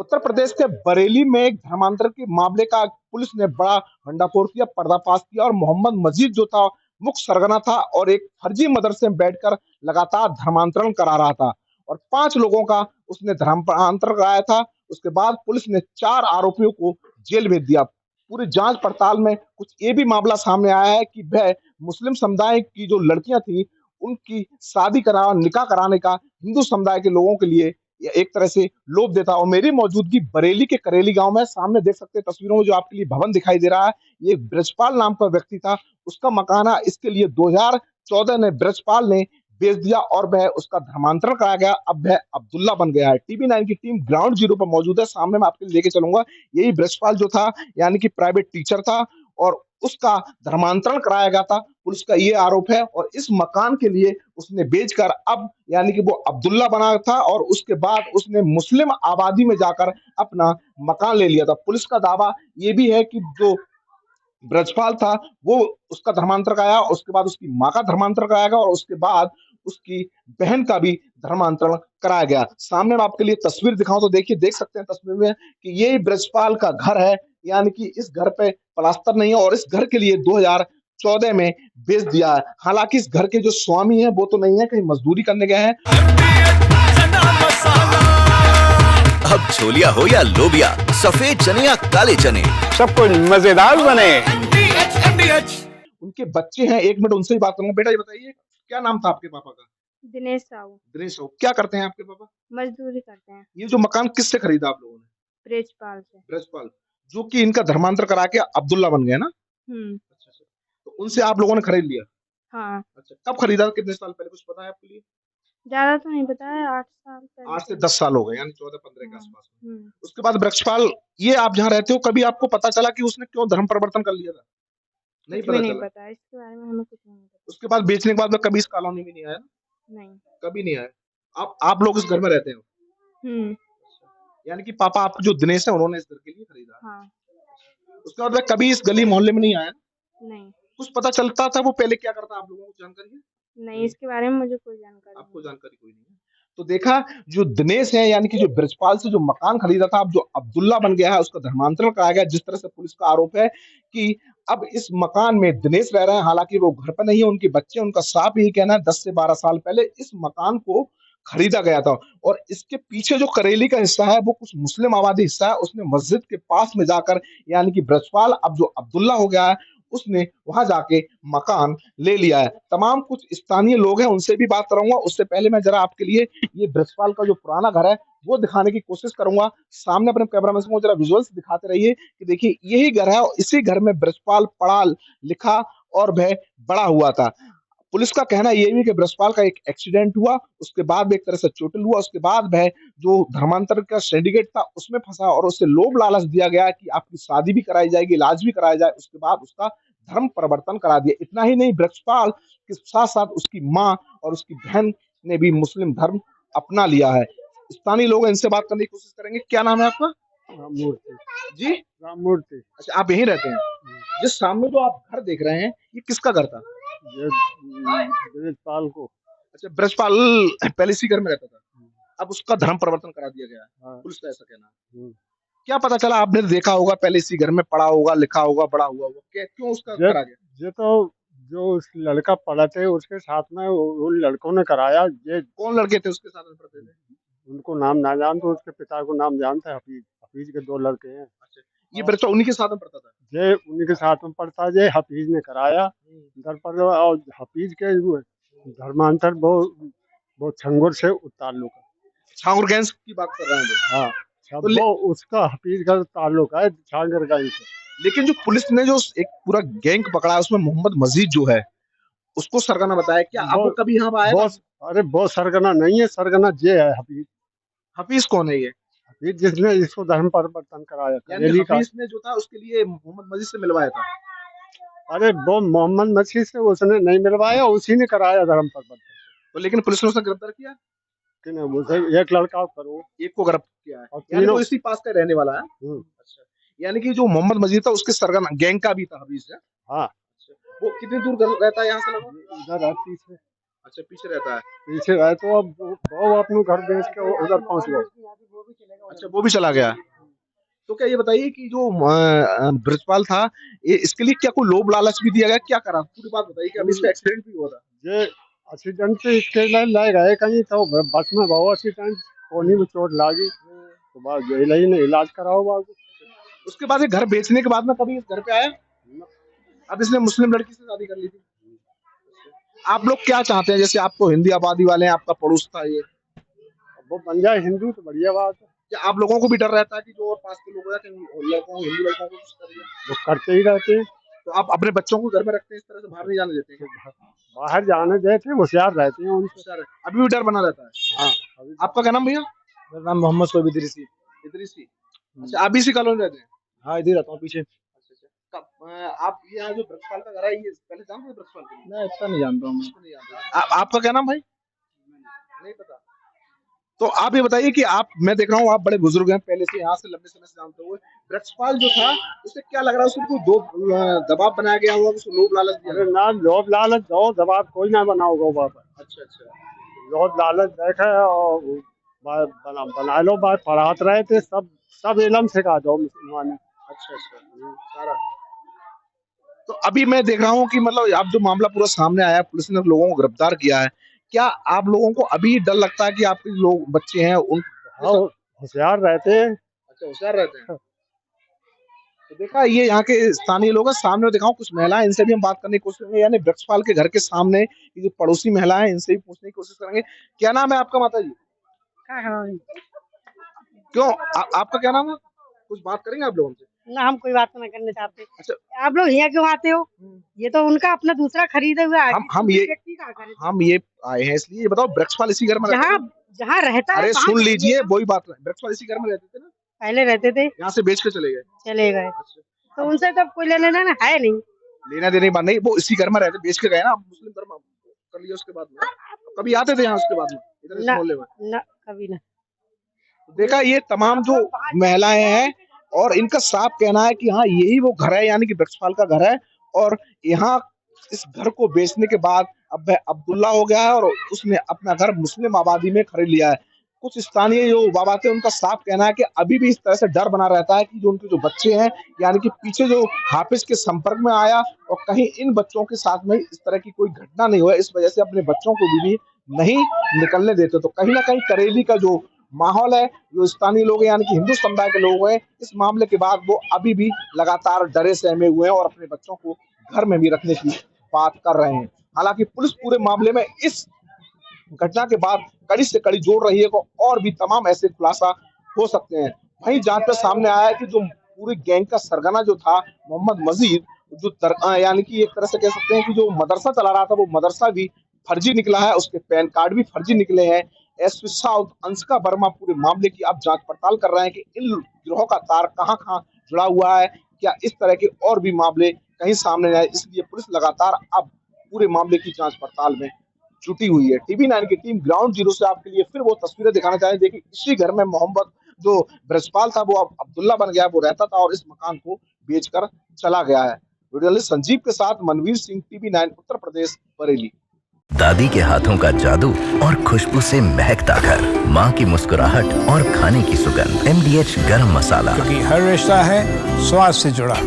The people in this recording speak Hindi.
उत्तर प्रदेश के बरेली में एक धर्मांतरण के मामले का पुलिस ने बड़ा भंडाफोड़ किया, पर्दाफाश किया और मोहम्मद मजीद जो था मुख्य सरगना था और एक फर्जी मदरसे में बैठकर लगातार धर्मांतरण करा रहा था और 5 लोगों का उसने धर्मांतरण कराया था। उसके बाद पुलिस ने 4 आरोपियों को जेल भेज दिया। पूरी जांच पड़ताल में कुछ ये भी मामला सामने आया है कि वह मुस्लिम समुदाय की जो लड़कियां थी उनकी शादी करा निकाह कराने का हिंदू समुदाय के लोगों के लिए या एक तरह से लोभ देता। और मेरी मौजूदगी बरेली के करेली गांव में, सामने देख सकते हैं तस्वीरों में जो आपके लिए भवन दिखाई दे रहा है, ये ब्रजपाल नाम का व्यक्ति था, उसका मकान है। इसके लिए 2014 में ब्रजपाल ने बेच दिया और वह उसका धर्मांतरण कराया गया। अब वह अब्दुल्ला बन गया है। टीवी 9 की टीम ग्राउंड जीरो पर मौजूद है, सामने मैं आपके लिए लेके चलूंगा। यही ब्रजपाल जो था यानी कि प्राइवेट टीचर था और उसका धर्मांतरण कराया गया था, पुलिस का ये आरोप है। और इस मकान के लिए उसने बेचकर अब यानी कि वो अब्दुल्ला बना था और उसके बाद उसने मुस्लिम आबादी में जाकर अपना मकान ले लिया था। पुलिस का दावा ये भी है कि जो ब्रजपाल था वो उसका धर्मांतर कराया, उसके बाद उसकी माँ का धर्मांतर कराया गया और उसके बाद उसकी बहन का भी धर्मांतरण कराया गया। सामने मैं आपके लिए तस्वीर दिखाऊं तो देखिए, देख सकते हैं तस्वीर में कि ये ब्रजपाल का घर है, यानी कि इस घर पे प्लास्टर नहीं है और इस घर के लिए 2014 में बेच दिया है। हालांकि इस घर के जो स्वामी है वो तो नहीं है, कहीं मजदूरी करने गए हैं। अब छोलिया हो या लोबिया, सफेद चने या काले चने, सब कुछ मजेदार बने। उनके बच्चे हैं, 1 मिनट उनसे ही बात करूंगा। बेटा ये बताइए, क्या नाम था आपके पापा का? दिनेश साहू। दिनेश साहू। क्या करते हैं आपके पापा? मजदूरी करते हैं। ये जो मकान किससे खरीदा आप लोगों ने? ब्रजपाल से। ब्रजपाल, जो कि इनका धर्मांतर करा के अब्दुल्ला बन गए ना? अच्छा अच्छा। तो उनसे आप लोगों ने खरीद लिया? हाँ। अच्छा, कब खरीदा, कितने साल पहले, कुछ पता है आपके लिए? ज्यादा तो नहीं पता है, 8 साल 8 से पहले। 10 साल हो गए, यानी 14-15 के हाँ। आसपास में। उसके बाद ब्रजपाल, ये आप जहाँ रहते हो, कभी आपको पता चला कि उसने क्यों धर्म परिवर्तन कर लिया था? नहीं कुछ भी पता नहीं चला। पता इसके बारे में, हमें कुछ नहीं पता। उसके बाद बेचने के बाद में कभी इस कॉलोनी में नहीं आया? नहीं। कभी नहीं आया। आप लोग इस घर में रहते हो? यानी कि पापा आपके जो दिनेश है उन्होंने इस घर के लिए खरीदा? हाँ। उसके बाद वह कभी इस गली मोहल्ले में नहीं आया? नहीं। कुछ पता चलता था वो पहले क्या करता, आप लोगों को जानकारी है? नहीं, इसके बारे में मुझे कोई जानकारी आपको नहीं। जानकारी कोई नहीं है। तो देखा, जो दिनेश है यानी कि जो ब्रजपाल से जो मकान खरीदा था, अब जो अब्दुल्ला बन गया है, उसका धर्मांतरण कराया गया। जिस तरह से पुलिस का आरोप है कि अब इस मकान में दिनेश रह रहे हैं, हालांकि वो घर पर नहीं है, उनके बच्चे, उनका साफ यही कहना है 10 से 12 साल पहले इस मकान को खरीदा गया था। और इसके पीछे जो करेली का हिस्सा है वो कुछ मुस्लिम आबादी हिस्सा है, उसने मस्जिद के पास में जाकर यानी कि ब्रजपाल अब जो अब्दुल्ला हो गया है उसने वहां जाके मकान ले लिया है। तमाम कुछ स्थानीय लोग हैं, उनसे भी बात करूंगा। उससे पहले मैं जरा आपके लिए ये ब्रजपाल का जो पुराना घर है वो दिखाने की कोशिश करूंगा। सामने अपने कैमरा को जरा विजुअल्स दिखाते रहिए कि देखिए यही घर है और इसी घर में ब्रजपाल पढ़ा लिखा और वह बड़ा हुआ था। पुलिस का कहना ये भी कि ब्रजपाल का एक एक्सीडेंट हुआ, उसके बाद एक तरह से चोटिल हुआ, उसके बाद वह जो धर्मांतर का सिंडिकेट था उसमें फंसा और उसे लोभ लालच दिया गया कि आपकी शादी भी कराई जाएगी, इलाज भी कराया जाए। उसके बाद उसका धर्म परिवर्तन करा दिया। इतना ही नहीं, ब्रजपाल के साथ साथ उसकी माँ और उसकी बहन ने भी मुस्लिम धर्म अपना लिया है। स्थानीय लोग, इनसे बात करने की कोशिश करेंगे। क्या नाम है आपका? राममूर्ति। जी, राममूर्ति। अच्छा, आप यहीं रहते हैं? जिस सामने जो आप घर देख रहे हैं ये किसका घर था? ये ब्रजपाल को। अच्छा, ब्रजपाल पहले इसी घर में रहता था, अब उसका धर्म परिवर्तन करा दिया गया है, हाँ। पुलिस का ऐसा कहना है। हम्म। क्या पता चला, आपने देखा होगा, पहले इसी घर में पढ़ा होगा, लिखा होगा, बड़ा हुआ होगा, क्यों उसका ये करा गया? ये तो जो उस लड़का पढ़ा थे उसके साथ में उन लड़कों ने कराया। ये कौन लड़के थे उसके साथ में पढ़ते थे? उनको नाम ना जानते, उसके पिता को नाम जानते हैं। हफीज, हफीज के 2 लड़के हैं। अच्छा, ये बच्चा उन्हीं के साथ में पढ़ता था? ये उन्हीं के साथ में पढ़ता, ये हफीज ने कराया घर पर। और हफीज के धर्मांतर वो छंगुर से ताल्लुक है। छांगुर गैंग्स की बात कर रहे हैं वो? हाँ, सब तो वो उसका हफीज का ताल्लुक है छांगर गांव से। लेकिन जो पुलिस ने जो एक पूरा गैंग पकड़ा है उसमें मोहम्मद मजीद जो है उसको सरगना बताया, क्या अब वो कभी यहाँ आया? अरे बहुत सरगना नहीं है, सरगना ये है हफीज। हफीज कौन है ये? हफीज जिसने इसको धर्म परिवर्तन कराया यानी करेली का। हफीज ने जो था उसके लिए मोहम्मद मजीद से मिलवाया था? अरे वो मोहम्मद मसीह से उसने नहीं मिलवाया, उसी ने कराया धर्म परिवर्तन। तो लेकिन पुलिस ने उसे गिरफ्तार किया कि नहीं, उसे एक लड़का करो, एक को गिरफ्तार किया है, और यानी तीनों। वो इसी पास का रहने वाला है। अच्छा, यानी कि जो मोहम्मद मजीद था उसके सरगना गैंग का भी था हफीज है? हाँ। अच्छा, वो कितनी दूर रहता है यहाँ से लगभग? इधर है 30 से अच्छा, पीछे रहता है। पीछे रहे तो अब वो अपने घर बेच के उधर पहुंच गए। अच्छा, वो भी चला गया। तो क्या ये बताइए कि जो ब्रजपाल था, इसके लिए क्या कोई लोभ लालच भी दिया गया, क्या करा, पूरी बात बताइए कि अभी इसका एक्सीडेंट भी हुआ था। ये एक्सीडेंट से इसके ले गए कहीं तो बस में बहुत एक्सीडेंट, कोनी में चोट लागी तो बस यही नहीं इलाज कराओ बाबू। उसके बाद ये घर बेचने के बाद में कभी इस घर पे आया? अब इसने मुस्लिम लड़की से शादी कर ली थी। आप लोग क्या चाहते हैं, जैसे आपको हिंदी आबादी वाले हैं, आपका पड़ोस था ये, वो बन जाए हिंदू तो बढ़िया बात है। क्या आप लोगों को भी डर रहता है कि जो और पास के लोग हैं कि लड़कों को, हिंदू लड़कों को कुछ कर दिया? वो करते ही रहते हैं। तो आप अपने बच्चों को घर में रखते हैं, इस तरह से बाहर नहीं जाने देते हैं? बाहर जाने देते होशियार रहते हैं उनसे। सर, अभी भी डर बना रहता है। हाँ, आपका क्या नाम भैया? मेरा नाम मोहम्मद शोएब इदरीसी। इदरीसी। अच्छा, आप भी इसी कॉलोनी में रहते हैं? हाँ, इधर रहता हूँ पीछे। अच्छा। आप ये यहाँ जो ब्रजपाल का घर है, ये पहले जानते थे ब्रजपाल को? मैं इतना नहीं जानता हूँ। इसको नहीं जानते। आपका क्या नाम भाई? नहीं पता। तो आप ये बताइए कि मैं देख रहा हूँ आप बड़े बुजुर्ग हैं, पहले से यहाँ से लंबे समय से जानते हुए, ब्रजपाल जो था उसे क्या लग रहा है, उसको दो दबाव बनाया गया होगा, उसको लोभ लालच दिया अरे ना, लोभ लालच दो दबाव कोई ना बनाओ बाबा। अच्छा अच्छा। लोभ लालच देखे और बना लो बात, पढ़ाते रहे थे सब इलम सिखा दो मुसलमान। अच्छा अच्छा, सारा। तो अभी मैं देख रहा हूँ कि मतलब आप जो मामला पूरा सामने आया, पुलिस ने लोगों को गिरफ्तार किया है, क्या आप लोगों को अभी डर लगता है कि आपके लोग बच्चे हैं उन? हाँ, होशियार रहते हैं। अच्छा, होशियार रहते हैं। तो देखा, ये यहाँ के स्थानीय लोग हैं, सामने दिखाऊं कुछ महिलाएं, इनसे भी हम बात करने की कोशिश करेंगे, यानी ब्रजपाल के घर के सामने ये जो पड़ोसी महिलाएं हैं, इनसे भी पूछने की कोशिश करेंगे। क्या नाम है आपका माता जी? क्यों आपका क्या नाम है? कुछ बात करेंगे आप लोगों से? ना, हम कोई बात तो नहीं करना चाहते। अच्छा, आप लोग यहाँ क्यों आते हो? ये तो उनका अपना दूसरा खरीदा हुआ है। हम ये आए हैं इसलिए, ये बताओ ब्रजपाल इसी घर में रहता है? जहाँ रहता है। अरे सुन लीजिए, वही बात है, ब्रजपाल इसी घर में रहते थे ना? पहले रहते थे, यहाँ से बेच के चले गए। अच्छा। तो उनसे तब कोई लेना देना है नहीं। लेना देने की बात नहीं, वो इसी घर में रहते, बेच के गए ना, मुस्लिम धर्म कर लिया उसके बाद में। कभी आते थे यहाँ उसके बाद में इधर इस मोहल्ले में? ना, कभी ना। देखा, ये तमाम जो महिलाएं हैं और इनका साफ कहना है कि हाँ, यही वो घर है, यानी कि ब्रजपाल का घर है, और यहाँ इस घर को बेचने के बाद अब अब्दुल्ला हो गया है और उसने अपना घर मुस्लिम आबादी में खरीद लिया है। कुछ स्थानीय जो बाबा थे, उनका साफ कहना है कि अभी भी इस तरह से डर बना रहता है कि जो उनके जो बच्चे हैं, यानी कि पीछे जो हाफिज के संपर्क में आया और कहीं इन बच्चों के साथ में इस तरह की कोई घटना नहीं हुआ, इस वजह से अपने बच्चों को भी नहीं निकलने देते। तो कहीं ना कहीं करेली का जो माहौल है, जो स्थानीय लोग यानी कि हिंदू समुदाय के लोग हैं, इस मामले के बाद वो अभी भी लगातार डरे सहमे हुए हैं और अपने बच्चों को घर में भी रखने की बात कर रहे हैं। हालांकि पुलिस पूरे मामले में इस घटना के बाद कड़ी से कड़ी जोड़ रही है को और भी तमाम ऐसे खुलासा हो सकते हैं। वहीं जांच में सामने आया है कि जो पूरी गैंग का सरगना जो था मोहम्मद मजीद, जो यानी कि एक तरह से कह सकते हैं कि जो मदरसा चला रहा था, वो मदरसा भी फर्जी निकला है, उसके पैन कार्ड भी फर्जी निकले हैं। एसपी साउथ अंशिका वर्मा पूरे मामले की अब जांच पड़ताल कर रहे हैं कि इन गिरोह का तार कहां जुड़ा हुआ है, क्या इस तरह के और भी मामले कहीं सामने आए, इसलिए पुलिस लगातार अब पूरे मामले की जांच पड़ताल में जुटी हुई है। TV9 की टीम ग्राउंड जीरो से आपके लिए फिर वो तस्वीरें दिखाना चाहें। देखिए, इसी घर में मोहम्मद जो ब्रजपाल था, वो अब अब्दुल्ला बन गया, वो रहता था और इस मकान को बेचकर चला गया है। वीडियो जर्नलिस्ट संजीव के साथ मनवीर सिंह, TV9 उत्तर प्रदेश, बरेली। दादी के हाथों का जादू और खुशबू से महकता घर, माँ की मुस्कुराहट और खाने की सुगंध, MDH गरम मसाला, क्योंकि हर रिश्ता है स्वाद से जुड़ा।